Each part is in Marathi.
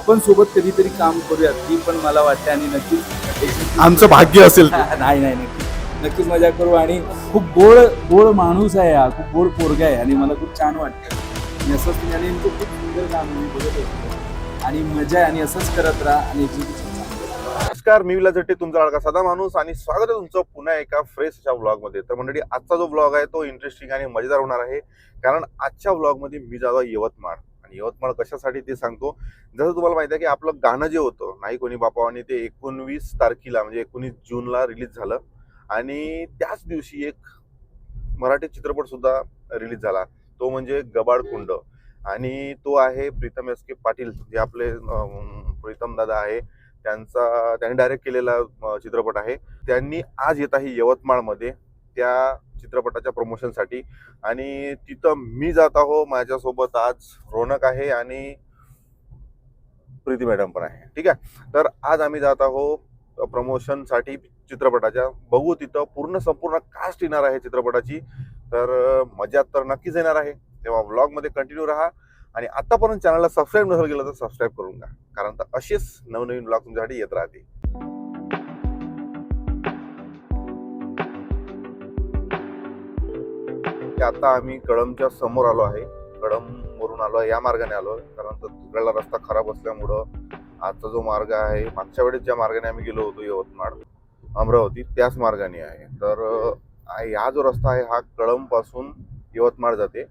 आपण सोबत कधीतरी काम करूयात ही पण मला वाटते आणि नक्कीच आमचं भाग्य असेल ते. नाही नाही नक्कीच मजा करू. आणि खूप गोड गोड माणूस आहे हा, खूप गोड पोरगा आहे आणि मला खूप छान वाटतं. आणि असंच तुम्ही खूप सुंदर काम मी बघत होतो आणि मजा आहे आणि असंच करत राहा आणि नमस्कार, मी विलास जट्टे, तुमचा लाडका साधा माणूस, आणि स्वागत आहे तुमचं पुन्हा एका फ्रेश अशा व्लॉग मध्ये. तर मंडळी, आजचा जो व्लॉग आहे तो इंटरेस्टिंग आणि मजेदार होणार आहे, कारण आजच्या व्लॉग मध्ये मी जातो यवतमाळ. आणि यवतमाळ कशासाठी ते सांगतो. जसं तुम्हाला माहिती आहे की आपलं गाणं जे होतं नाही कोणी बापावानी, ते 19 तारखेला म्हणजे 19 जूनला रिलीज झालं. आणि त्याच दिवशी एक मराठी चित्रपट सुद्धा रिलीज झाला, तो म्हणजे गबाळकुंड. आणि तो आहे प्रीतम एस के पाटील, जे आपले प्रीतम दादा आहे, त्यांनी डायरेक्ट केलेला चित्रपट आहे. त्यांनी आज येत आहे यवतमाळमध्ये त्या चित्रपटाच्या प्रमोशनसाठी. आणि तिथं मी जात आहो, माझ्यासोबत आज रोनक आहे आणि प्रीती मॅडम पण आहे. ठीक आहे, तर आज आम्ही जात आहो प्रमोशनसाठी चित्रपटाच्या. बघू तिथं संपूर्ण कास्ट येणार आहे चित्रपटाची, तर मजा तर नक्कीच येणार आहे. तेव्हा व्लॉग मध्ये कंटिन्यू राहा. आणि आतापर्यंत चॅनलला सबस्क्राईब नसेल केलं तर सबस्क्राईब करून घ्या, कारण तर असेच नवनवीन व्लॉग तुमच्यासाठी येत राहते. आता आम्ही कळमच्या समोर आलो आहे. कळम वरून आलो, या मार्गाने आलो, कारण तर तिकडला रस्ता खराब असल्यामुळं आजचा जो मार्ग आहे, मागच्या वेळेस ज्या मार्गाने आम्ही गेलो होतो यवतमाळ अमरावती, त्याच मार्गाने आहे. तर हा जो रस्ता आहे हा कळम पासून यवतमाळ जाते.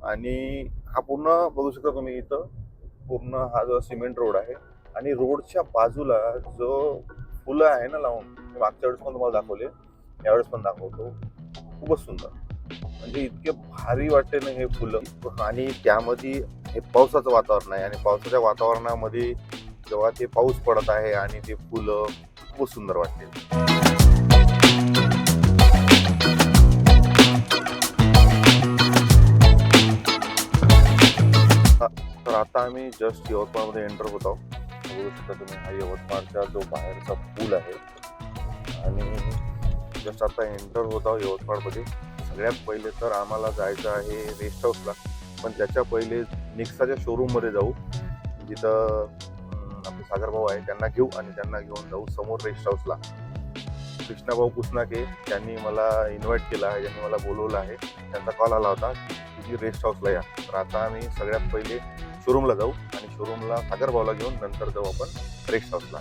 आणि हा पूर्ण बघू शकता तुम्ही, इथं पूर्ण हा जो सिमेंट रोड आहे. आणि रोडच्या बाजूला जो फुलं आहे ना लावून, मागच्या वेळेस पण तुम्हाला दाखवले, यावेळेस पण दाखवतो, खूपच सुंदर. म्हणजे इतके भारी वाटते ना हे फुलं. आणि त्यामध्ये हे पावसाचं वातावरण आहे, आणि पावसाच्या वातावरणामध्ये जेव्हा ते पाऊस पडत आहे आणि ते फुलं, खूप सुंदर वाटते. तर आता आम्ही जस्ट यवतमाळमध्ये एंटर होत आहोत. बघू शकता तुम्ही, हा यवतमाळचा जो बाहेरचा पूल आहे. आणि जस्ट आता एंटर होत आहोत यवतमाळमध्ये. सगळ्यात पहिले तर आम्हाला जायचं आहे रेस्ट हाऊसला, पण त्याच्या पहिले नेक्साच्या शोरूममध्ये जाऊ, जिथं आपले सागर भाऊ आहे, त्यांना घेऊ आणि त्यांना घेऊन जाऊ समोर रेस्ट हाऊसला. कृष्णाभाऊ पुसनाके त्यांनी मला इन्व्हाइट केलं आहे, त्यांनी मला बोलवलं आहे, त्यांचा कॉल आला होता की रेस्ट हाऊसला या. तर आता आम्ही सगळ्यात पहिले शोरूमला जाऊ आणि शोरूमला सागर भाऊला घेऊन नंतर जाऊ आपण रेस्ट हाऊसला.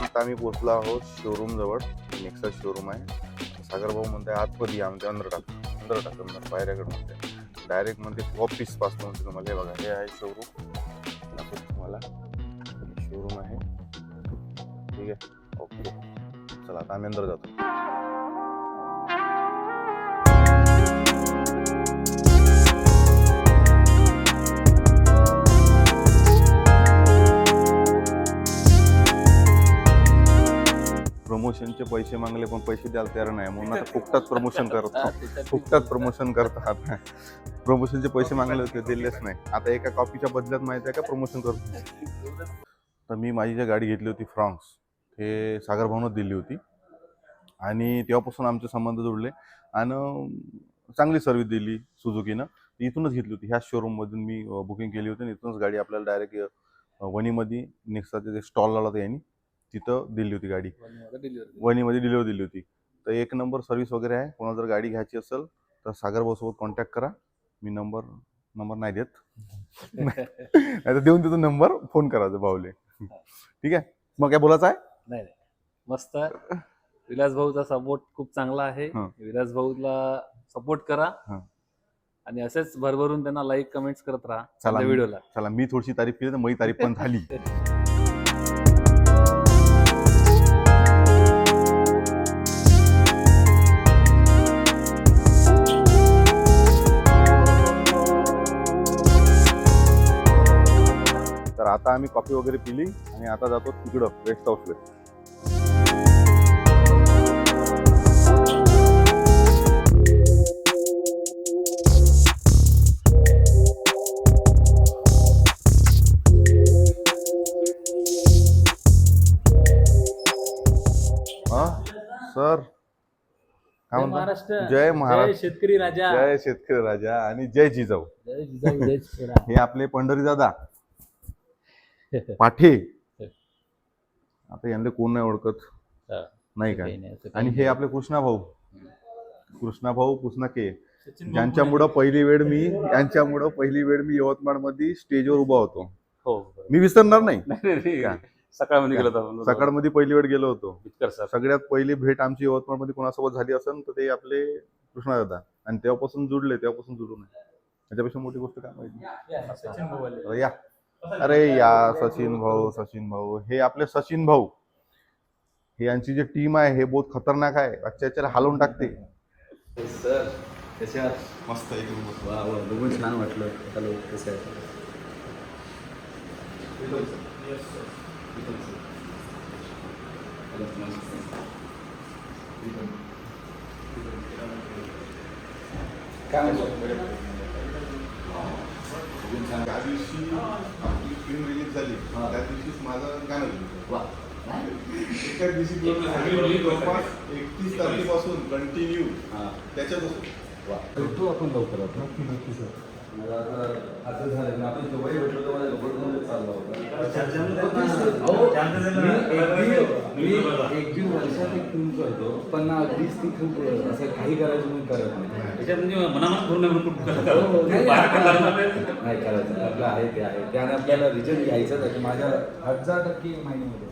आता आम्ही पोहोचलो आहोत शोरूम जवळ. नेक्सा शोरूम आहे. सागर भाऊ म्हणते आतमध्ये या, म्हणजे अंदर टाक बाहेरकडे म्हणते. डायरेक्ट म्हणते ऑफिस पासून तुम्हाला. हे बघा, हे आहे शोरूम, तुम्हाला शोरूम आहे. ठीक आहे, ओके, चला आता आम्ही अंदर जातो. प्रमोशनचे पैसे मागले पण पैसे द्यायला तयार नाही, म्हणून आता फुकटात प्रमोशन करतात. प्रमोशनचे पैसे मागले होते, दिलेच नाही. आता एका कॉपीच्या बदल्यात माहिती आहे का प्रमोशन करतो. तर मी माझी जी गाडी घेतली होती फ्रॉन्क्स, हे सागर भाऊनच दिली होती. आणि तेव्हापासून आमचे संबंध जोडले आणि चांगली सर्व्हिस दिली सुझुकीनं. इथूनच घेतली होती, ह्या शोरूममधून मी बुकिंग केली होती. आणि इथूनच गाडी आपल्याला डायरेक्ट वणीमध्ये नेक्साचे जे स्टॉल लावला होता यांनी, तिथं दिली होती गाडी. वणीमध्ये डिलिव्हरी दिली होती. तर एक नंबर सर्व्हिस वगैरे आहे. कोणाला जर गाडी घ्यायची असेल तर सागर भाऊसोबत कॉन्टॅक्ट करा. मी नंबर नाही देत, नाही तर देऊन देतो नंबर, फोन करायचा भाऊले. ठीक आहे, मग काय बोलायचं आहे? नाही, मस्त. विलास भाऊचा सपोर्ट खूप चांगला आहे. विलास भाऊला सपोर्ट करा आणि असेच भरभरून त्यांना लाईक कमेंट्स करत राहा. चला व्हिडिओला चला, मी थोडीशी तारीफ केली तर माझी तारीफ पण झाली. तर आता आम्ही कॉफी वगैरे पिली आणि आता जातो तिकडं रेस्ट हाऊसला. सर काय म्हणता? महाराष्ट्र जय महाराष्ट्र. जय शेतकरी राजा जय शेतकरी राजा आणि जय जिजाऊ. जय जिजाऊ जय शिवराय. हे आपले पंढरी दादा पाठे. आता यांना कोण नाही ओळखत हा. नाही का? काही नाही, असं काही आणि हे नाही. आपले कृष्णा भाऊ पुसनाके, सचिन भाऊ ज्यांच्यामुळं पहिली वेळ मी यवतमाळ मध्ये स्टेजवर उभा होतो. हो मी विसरणार नाही. नाही. सकाळमध्ये गेलो होतो. सकाळमध्ये पहिली वेळ गेलो होतो. बितकर सर. सगळ्यात पहिली भेट आमची यवतमाळमध्ये कोणासोबत झाली असेल तर ते आपले कृष्णा दादा, आणि तेव्हापासून जुडून आहे. त्याच्यापेक्षा मोठी गोष्ट काय माहिती. सचिन भाऊ आले. अरे या, अरे या सचिन भाऊ हे आपले सचिन भाऊ. हे यांची जी टीम आहे हे बहुत खतरनाक आहे. अत्याचार हलवून टाकते. सर त्याच्यात मस्त एकदम. वा वा बघून छान वाटलं. हॅलो कसं आहे? काय त्या दिवशी आपली फिल्म रिलीज झाली त्या दिवशीच माझं गाणं एका दिवशी 31 तारखेपासून कंटिन्यू त्याच्यात भेटू आपण लवकरात. नक्की सर. मला आता झालं आपण दोघंही भेटलो तर मला लवकर चालला होता. मी एक दीड वर्षात एक फिल्म करतो पण अगदीच ती खूप असं काही करायचं मी करत नाही. त्याच्यात म्हणजे मनामन करून नाही करायचं आपलं आहे ते आहे त्याने आपल्याला रिजल्ट घ्यायचंच आहे. माझ्या 1000% माहितीमध्ये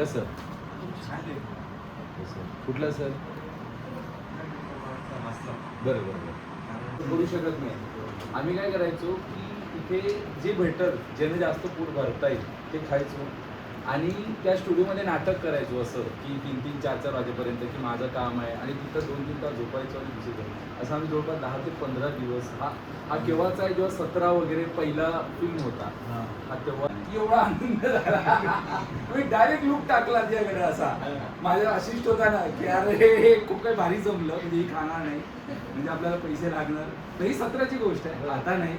यस सर. कुठला सर? बरं करू शकत नाही. आम्ही काय करायचो की इथे जे भेटल ज्याने जास्त पोट भरता येईल ते खायचो आणि त्या स्टुडिओमध्ये नाटक करायचो असं की 3-3, 4-4 वाजेपर्यंत की माझं काम आहे आणि तिथं 2-3 तास झोपायचो आणि दुसरी करायचं. असं आम्ही जवळपास 10 ते 15 दिवस हा केव्हाचा आहे जेव्हा 17 वगैरे पहिला फिल्म होता हा तेव्हा एवढा आनंद झाला. मी डायरेक्ट लुक टाकला त्याकडे असा. माझा असिस्ट होता ना की अरे हे खूप काही भारी जमलं म्हणजे ही खाणार नाही म्हणजे आपल्याला पैसे लागणार नाही. 17ची गोष्ट आहे आता नाही.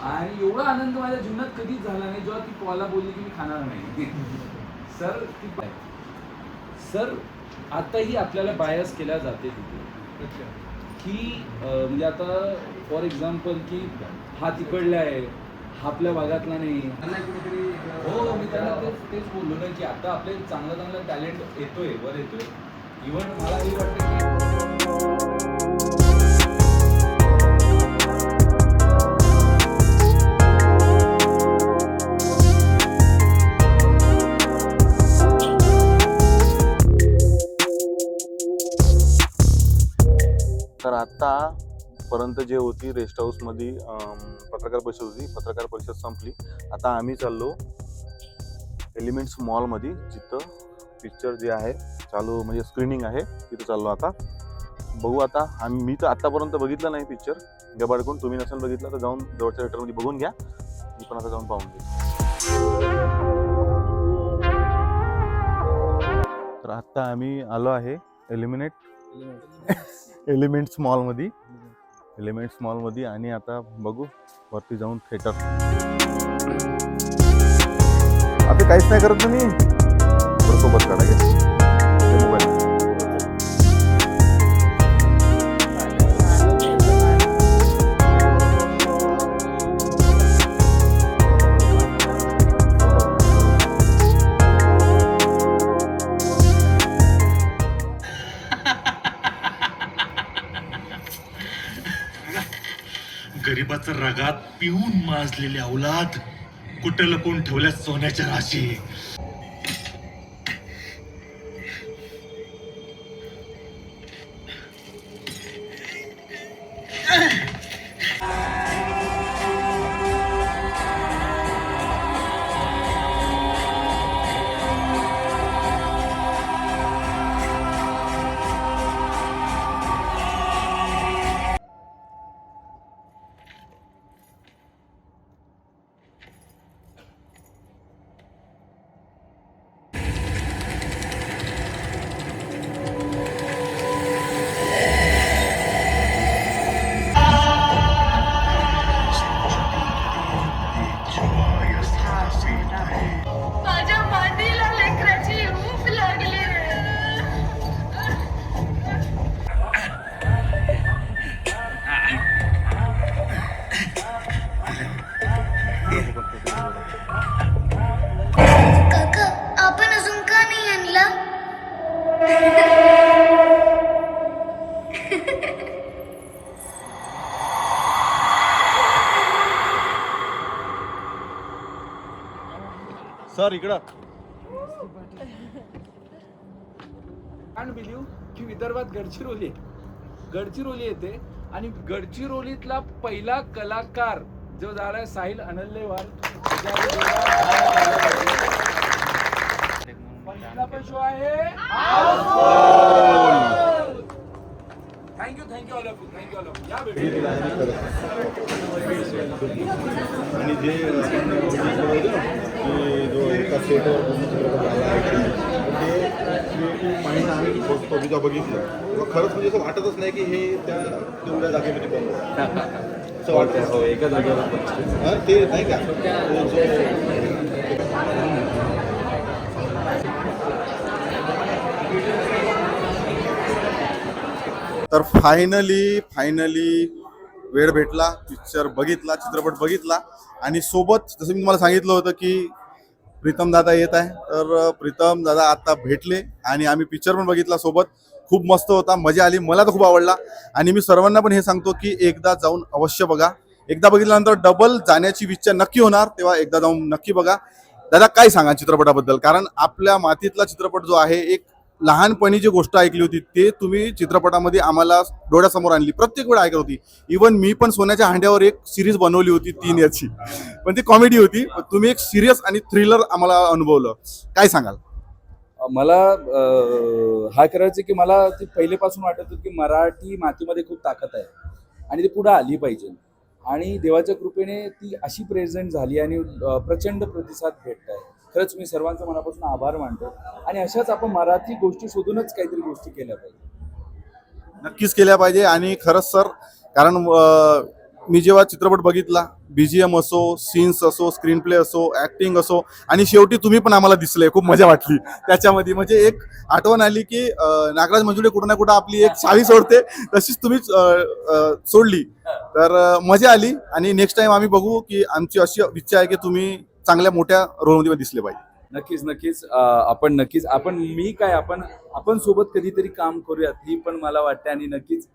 आणि एवढा आनंद माझ्या जीवनात कधीच झाला नाही जेव्हा ती पॉला बोलली की मी खाणार नाही. सर ती सर आताही आपल्याला बायस केल्या जाते तिथे की म्हणजे आता फॉर एक्झाम्पल की हा तिकडला आहे हा आपल्या भागातला नाही. हो मी त्यांना तेच बोललो ना की आता आपले चांगला टॅलेंट वर येतोय. इव्हन मला हे वाटतं की तर आतापर्यंत जे होती रेस्ट हाऊसमध्ये पत्रकार परिषद होती. पत्रकार परिषद संपली. आता आम्ही चाललो एलिमेंट्स मॉलमध्ये जिथं पिक्चर जे आहे चालू म्हणजे स्क्रीनिंग आहे तिथं चाललो. आता बघू. आता मी तर आतापर्यंत बघितलं नाही पिक्चर गबाडकून. तुम्ही नसेल बघितलं तर जाऊन जवळच्या थिएटरमध्ये बघून घ्या. मी पण आता जाऊन पाहून घेईन. तर आता आम्ही आलो आहे एलिमेंट्स मॉलमध्ये आणि आता बघू वरती जाऊन थिएटर. आता काहीच नाही करत मी सोबत काढा घ्या मोबाईल. गरिबाचं रगात पिऊन माजलेले अवलाद कुठं लपून ठेवल्या सोन्याच्या राशी. काका आपण अजून का नाही आणला सर इकडं कॅन बिलीव्ह की विदर्भात गडचिरोली येते आणि गडचिरोलीतला पहिला कलाकार जो झालाय साहिल अनल्लेवार. पहिला पण शो आहे. Thank you all of you. या भेटू. आणि जे जो एका सेटवर माइंड आम्ही बघितलं तेव्हा खरंच म्हणजे असं वाटतच नाही की हे त्या तेवढ्या जागेमध्ये बनवलं असं वाटतं. हो, एका जागेवर हां ते नाही का तो जो तर फायनली वेळ भेटला, पिक्चर बघितला, चित्रपट बघितला आणि सोबत जसं मी तुम्हाला सांगितलं होतं की प्रीतम दादा येत आहे. तर प्रीतम दादा आता भेटले आणि आम्ही पिक्चर पण बघितला सोबत. खूप मस्त होता, मजा आली, मला तर खूप आवडला आणि मी सर्वांना पण हे सांगतो की एकदा जाऊन अवश्य बघा. एकदा बघितल्यानंतर डबल जाण्याची इच्छा नक्की होणार, तेव्हा एकदा जाऊन नक्की बघा. दादा काय सांगा चित्रपटाबद्दल, कारण आपल्या मातीतला चित्रपट जो आहे, एक लहानपणी जी गोष्ट ऐकली होती ते तुम्ही चित्रपटामध्ये आम्हाला डोळ्यासमोर आणली, प्रत्येक वेळ ऐकत होती. इवन मी पण सोन्याच्या हांड्यावर एक सिरीज बनवली होती 3 याची, पण ती कॉमेडी होती. तुम्ही एक सिरियस आणि थ्रिलर आम्हाला अनुभवलं, काय सांगाल? मला हा करायचं की मला ती पहिलेपासून वाटत होतं की मराठी मातीमध्ये खूप ताकद आहे आणि ती पुढे आली पाहिजे आणि देवाच्या कृपेने ती अशी प्रेझेंट झाली आणि प्रचंड प्रतिसाद भेटत आहे. खरंच मी सर्वांचा मनापासून आभार मानतो आणि अशाच आपण मराठी गोष्टी शोधूनच काहीतरी गोष्टी केल्या पाहिजे. नक्कीच केल्या पाहिजे. आणि खरंच सर, कारण मी जेव्हा चित्रपट बघितला, BGM असो, सीन्स असो, स्क्रीन प्ले असो, ऍक्टिंग असो आणि शेवटी तुम्ही पण आम्हाला दिसले, खूप मजा वाटली त्याच्यामध्ये. म्हणजे एक आठवण आली की नागराज मंजुळे कुठं ना कुठं आपली एक चावी सोडते, तशीच तुम्ही सोडली. तर मजा आली आणि नेक्स्ट टाइम आम्ही बघू की आमची अशी इच्छा आहे की तुम्ही चांगल्या मोठ्या रोलमध्ये दिसले पाहिजे. नक्कीच आपण आपण सोबत कधीतरी काम करूयात ही पण मला वाटते आणि नक्कीच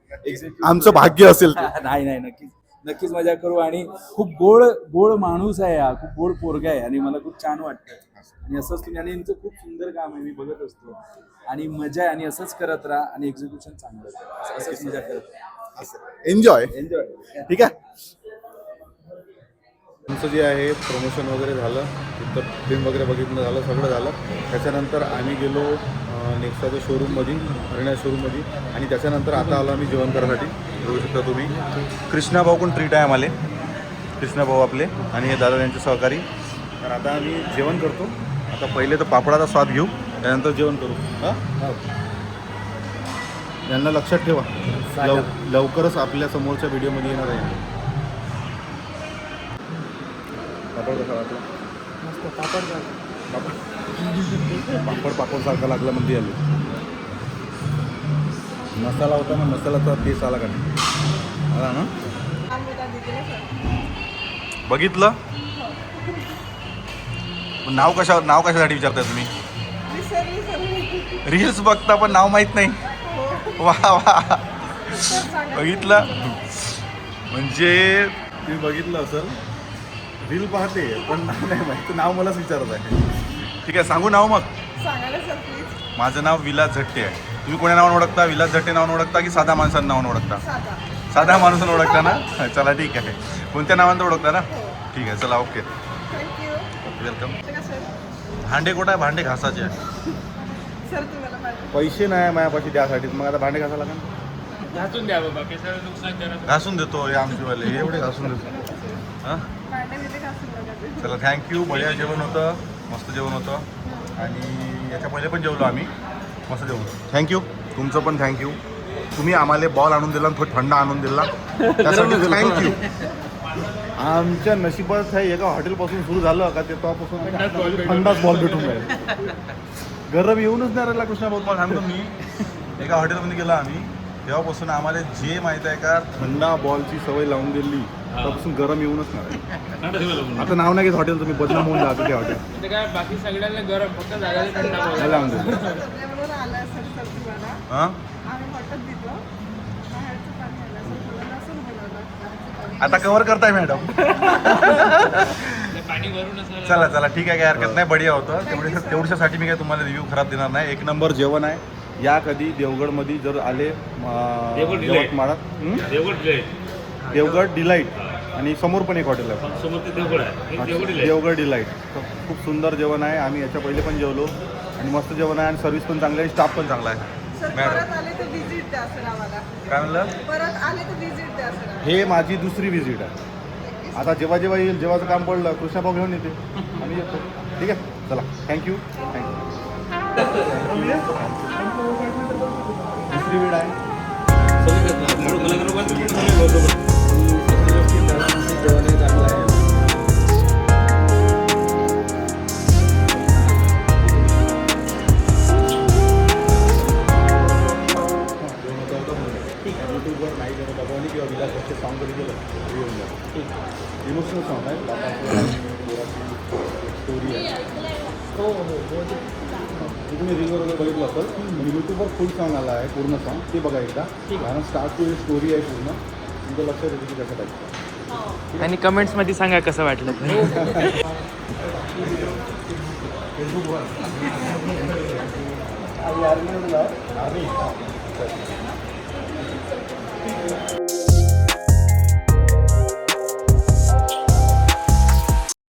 आमचं भाग्य असेल ते. नाही नक्कीच मजा करू. आणि खूप गोड माणूस आहे हा, खूप गोड पोरगा आहे आणि मला खूप छान वाटतं आणि असंच तुम्ही, आणि यांचं खूप सुंदर काम आहे, मी बघत असतो आणि मजा आहे आणि असंच करत राहा आणि एक्झिक्युशन चांगलं करा. असंच मजा करत राहा. एन्जॉय. ठीक आहे. आमचं जे आहे प्रमोशन वगैरे झालं, तिथं फिल्म वगैरे बघितलं झालं, सगळं झालं. त्याच्यानंतर आम्ही गेलो नेक्साच्या शोरूममध्ये, हरिणा शोरूममध्ये आणि त्याच्यानंतर आता आलो आम्ही जेवण करायसाठी. बघू शकता तुम्ही कृष्णा भाऊ पण ट्रीट आहे आम्हाला, कृष्णा भाऊ आपले आणि हे दादा यांचे सहकारी. तर आता आम्ही जेवण करतो. आता पहिले तर पापडाचा स्वाद घेऊ, त्यानंतर जेवण करू. हां, यांना लक्षात ठेवा, लवकरच आपल्या समोरच्या व्हिडिओमध्ये येणार आहे. पापड कसा वाटला? मस्त पापड पापड सारखा लागला म्हणजे आले. मसाला होता ना, मसाल्याचा टेस्ट आला का नाही? आला ना? बघितलं? नाव कशासाठी विचारताय तुम्ही? रील्स बघता पण नाव माहित नाही. वा बघितलं म्हणजे तुम्ही बघितलं असेल, रील पाहते पण नाव नाही माहिती, नाव मलाच विचारत आहे. ठीक आहे, सांगू नाव मग? माझं नाव विलास झट्टे आहे. तुम्ही कोण्या नावानं ओळखता? विलास झट्टे नावानं ओळखता की साधा माणसानं नावानं ओळखता? साधा माणसानं ओळखता ना? चला ठीक आहे. कोणत्या नावानं ओळखता ना? ठीक आहे, चला ओके, वेलकम. भांडे कुठं आहे? भांडे घासाचे आहे. पैसे नाही माझ्यापाशी त्यासाठी, मग आता भांडे घासायला लागेल. घासून द्या बाबा, कशाला नुकसान करा. घासून देतो हे आमचेवाले, एवढे घासून देतो. हां, चला थँक्यू. बढिया जेवण होतं, मस्त जेवण होतं आणि याच्या पहिले पण जेवलो आम्ही, मस्त जेवण. थँक्यू, तुमचं पण थँक्यू. तुम्ही आम्हाला बॉल आणून दिला, थोडं थंड आणून दिला, त्यासाठी थँक्यू. आमच्या नशिबात आहे, एका हॉटेलपासून सुरू झालं का ते तेव्हापासून थंडाच बॉल भेटून जाईल. गरम येऊनच नाही राहिला कृष्णा भाऊ. तुम्हाला सांगतो मी, एका हॉटेलमध्ये गेलो आम्ही, तेव्हापासून आम्हाला जे माहीत आहे का थंडा बॉलची सवय लावून दिली त्यापासून गरम येऊनच नाही. आता नाव नाही घेत हॉटेल, तुम्ही बदनाम होऊन जातो ते हॉटेल. काय बाकी सगळ्यांना गरम, फक्त जागाला थंड मला लावून देतो. सगळ्याबरोबर आला असेल सब्जीवाला, हा आम्ही हॉटेल दिलो, बाहेरचं पाणी आलं असेल, थोडं नसून बोलवलं. आता कव्हर करताय मॅडम. पाणी भरून असं चला चला ठीक आहे, काय हरकत नाही, बढिया होतं. तेवढ्यासाठी मी काय तुम्हाला रिव्ह्यू खराब देणार नाही. एक नंबर जेवण आहे. या कधी देवगडमध्ये जर आले यवतमाळात, देवगड डिलाईट आणि समोर पण एक हॉटेल आहे देवगड डिलाईट. खूप सुंदर जेवण आहे. आम्ही याच्या पहिले पण जेवलो आणि मस्त जेवण आहे आणि सर्व्हिस पण चांगली आहे, स्टाफ पण चांगला आहे. सर परत आले तर व्हिजिट द्या सर आम्हाला. काय म्हणलं? परत आले तर व्हिजिट द्या सर. हे माझी दुसरी व्हिजिट आहे. आता जेव्हा जेव्हा येईल, जेव्हाचं काम पडलं, कृष्णाभाऊ घेऊन येते आणि येतो. ठीक आहे, चला, थँक्यू. दुसरी वेळ आहे. जेवणही चांगलं आहे. यूट्यूबवर नाही गेलं बाबांनी किंवा विलास भटचे सॉन्ग कधी गेलं येऊन जातं. इमोशनल सॉन्ग आहे. स्टोरी आहे. तुम्ही रीलवर वगैरे बघितलं असेल, पण यूट्यूबवर फुल सॉन्ग आला आहे, पूर्ण सॉन्ग ते बघा एकदा. कारण स्टार्ट टू स्टोरी आहे पूर्ण, तुमचं लक्षात येते की कसं टाईप. आणि कमेंट्समध्ये सांगा कसं वाटलं. फेसबुकवर आर्मी